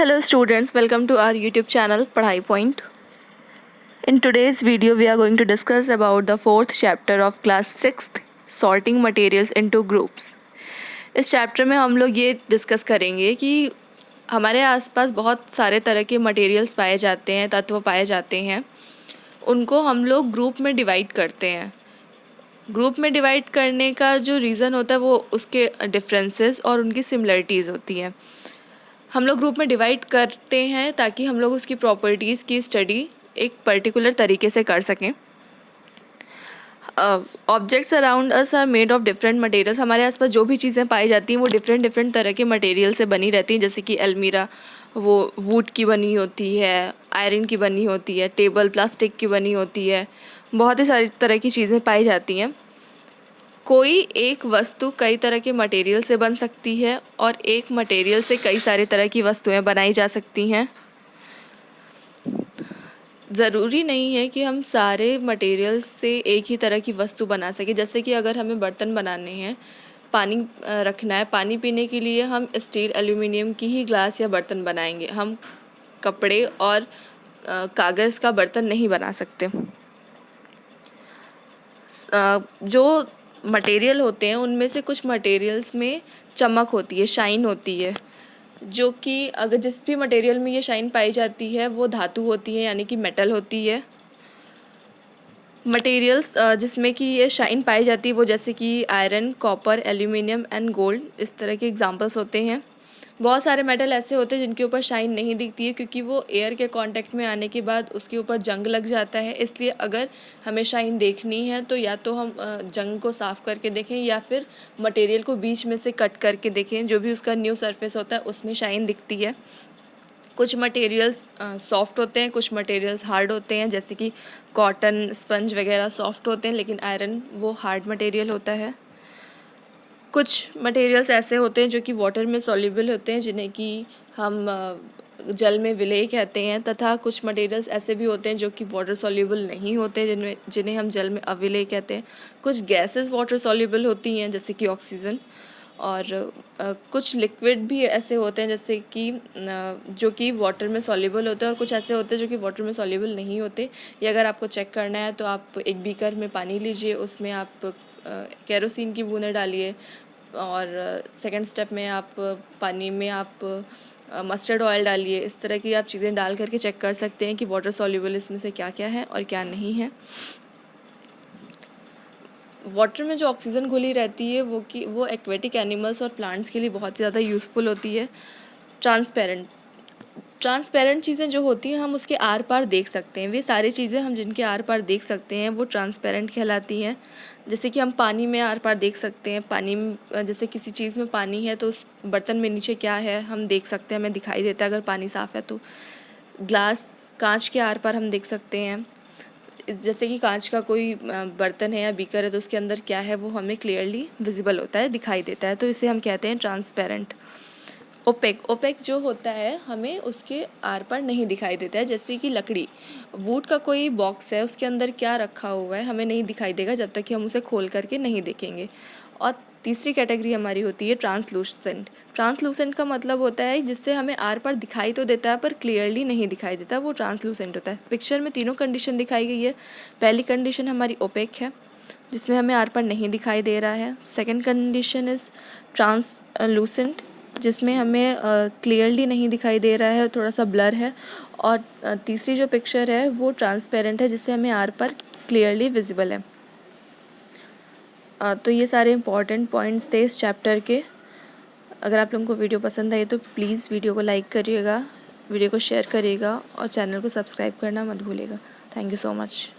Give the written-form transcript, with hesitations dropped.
Hello students, welcome to our YouTube channel Padhai Point. In today's video we are going to discuss about the 4th chapter of class 6th sorting materials into groups. इस chapter में हम लोग ये discuss करेंगे कि हमारे आसपास बहुत सारे तरह के मटेरियल्स पाए जाते हैं, तत्व पाए जाते हैं, उनको हम लोग ग्रुप में डिवाइड करते हैं. ग्रुप में डिवाइड करने का जो रीज़न होता है वो उसके डिफरेंसेस और उनकी सिमिलरिटीज़ होती हैं. हम लोग ग्रुप में डिवाइड करते हैं ताकि हम लोग उसकी प्रॉपर्टीज़ की स्टडी एक पर्टिकुलर तरीके से कर सकें. Objects around us are made of different materials. हमारे आसपास जो भी चीज़ें पाई जाती हैं वो डिफरेंट तरह के मटेरियल से बनी रहती हैं. जैसे कि अलमीरा वो वुड की बनी होती है, आयरन की बनी होती है, टेबल प्लास्टिक की बनी होती है, बहुत ही सारी तरह की चीज़ें पाई जाती हैं. कोई एक वस्तु कई तरह के मटेरियल से बन सकती है और एक मटेरियल से कई सारे तरह की वस्तुएं बनाई जा सकती हैं. ज़रूरी नहीं है कि हम सारे मटेरियल से एक ही तरह की वस्तु बना सकें. जैसे कि अगर हमें बर्तन बनाने हैं, पानी रखना है, पानी पीने के लिए हम स्टील एल्यूमिनियम की ही ग्लास या बर्तन बनाएंगे. हम कपड़े और कागज़ का बर्तन नहीं बना सकते. जो मटेरियल होते हैं उनमें से कुछ मटेरियल्स में चमक होती है, शाइन होती है, जो कि अगर जिस भी मटेरियल में ये शाइन पाई जाती है वो धातु होती है, यानी कि मेटल होती है. मटेरियल्स जिसमें कि ये शाइन पाई जाती है वो जैसे कि iron, copper, aluminium and gold, इस तरह के एग्जांपल्स होते हैं. बहुत सारे मेटल ऐसे होते हैं जिनके ऊपर शाइन नहीं दिखती है क्योंकि वो एयर के कांटेक्ट में आने के बाद उसके ऊपर जंग लग जाता है. इसलिए अगर हमें शाइन देखनी है तो या तो हम जंग को साफ़ करके देखें या फिर मटेरियल को बीच में से कट करके देखें. जो भी उसका न्यू सरफेस होता है उसमें शाइन दिखती है. कुछ मटेरियल्स सॉफ्ट होते हैं, कुछ मटेरियल्स हार्ड होते हैं. जैसे कि कॉटन, स्पंज वगैरह सॉफ्ट होते हैं, लेकिन आयरन वो हार्ड मटेरियल होता है. कुछ मटेरियल्स ऐसे होते हैं जो कि वाटर में सॉल्युबल होते हैं, जिन्हें कि हम जल में विलेय कहते हैं, तथा कुछ मटेरियल्स ऐसे भी होते हैं जो कि वाटर सॉल्युबल नहीं होते, जिन्हें हम जल में अविलेय कहते हैं. कुछ गैसेस वाटर सॉल्युबल होती हैं जैसे कि ऑक्सीजन, और कुछ लिक्विड भी ऐसे होते हैं जैसे कि जो कि वाटर में सॉल्युबल होते हैं, और कुछ ऐसे होते हैं जो कि वाटर में सॉल्युबल नहीं होते. ये अगर आपको चेक करना है तो आप एक बीकर में पानी लीजिए, उसमें आप केरोसिन की बूंदें डालिए, और सेकंड स्टेप में आप पानी में आप मस्टर्ड ऑयल डालिए. इस तरह की आप चीज़ें डाल करके चेक कर सकते हैं कि वाटर सॉल्युबल इसमें से क्या क्या है और क्या नहीं है. वाटर में जो ऑक्सीजन घुली रहती है वो एक्वेटिक एनिमल्स और प्लांट्स के लिए बहुत ही ज़्यादा यूज़फुल होती है. ट्रांसपेरेंट चीज़ें जो होती हैं हम उसके आर पार देख सकते हैं. वे सारी चीज़ें हम जिनके आर पार देख सकते हैं वो ट्रांसपेरेंट कहलाती हैं. जैसे कि हम पानी में आर पार देख सकते हैं. पानी में जैसे किसी चीज़ में पानी है तो उस बर्तन में नीचे क्या है हम देख सकते हैं, हमें दिखाई देता है अगर पानी साफ़ है तो. ग्लास, कांच के आर पार हम देख सकते हैं. जैसे कि कांच का कोई बर्तन है या बीकर है तो उसके अंदर क्या है वो हमें क्लियरली विजिबल होता है, दिखाई देता है, तो इसे हम कहते हैं ट्रांसपेरेंट. ओपेक जो होता है हमें उसके आर पार नहीं दिखाई देता है. जैसे कि लकड़ी, वुड का कोई बॉक्स है, उसके अंदर क्या रखा हुआ है हमें नहीं दिखाई देगा जब तक कि हम उसे खोल करके नहीं देखेंगे. और तीसरी कैटेगरी हमारी होती है ट्रांसलूसेंट. ट्रांसलूसेंट का मतलब होता है जिससे हमें आर पार दिखाई तो देता है पर क्लियरली नहीं दिखाई देता, वो ट्रांसलूसेंट होता है. पिक्चर में तीनों कंडीशन दिखाई गई है. पहली कंडीशन हमारी ओपेक है जिसमें हमें आर पार नहीं दिखाई दे रहा है. सेकेंड कंडीशन इज़ ट्रांसलूसेंट जिसमें हमें क्लियरली नहीं दिखाई दे रहा है, थोड़ा सा ब्लर है. और तीसरी जो पिक्चर है वो ट्रांसपेरेंट है जिससे हमें आर पार क्लियरली विजिबल है. तो ये सारे इंपॉर्टेंट पॉइंट्स थे इस चैप्टर के. अगर आप लोगों को वीडियो पसंद आई तो प्लीज़ वीडियो को लाइक करिएगा, वीडियो को शेयर करिएगा और चैनल को सब्सक्राइब करना मत भूलिएगा. Thank you so much.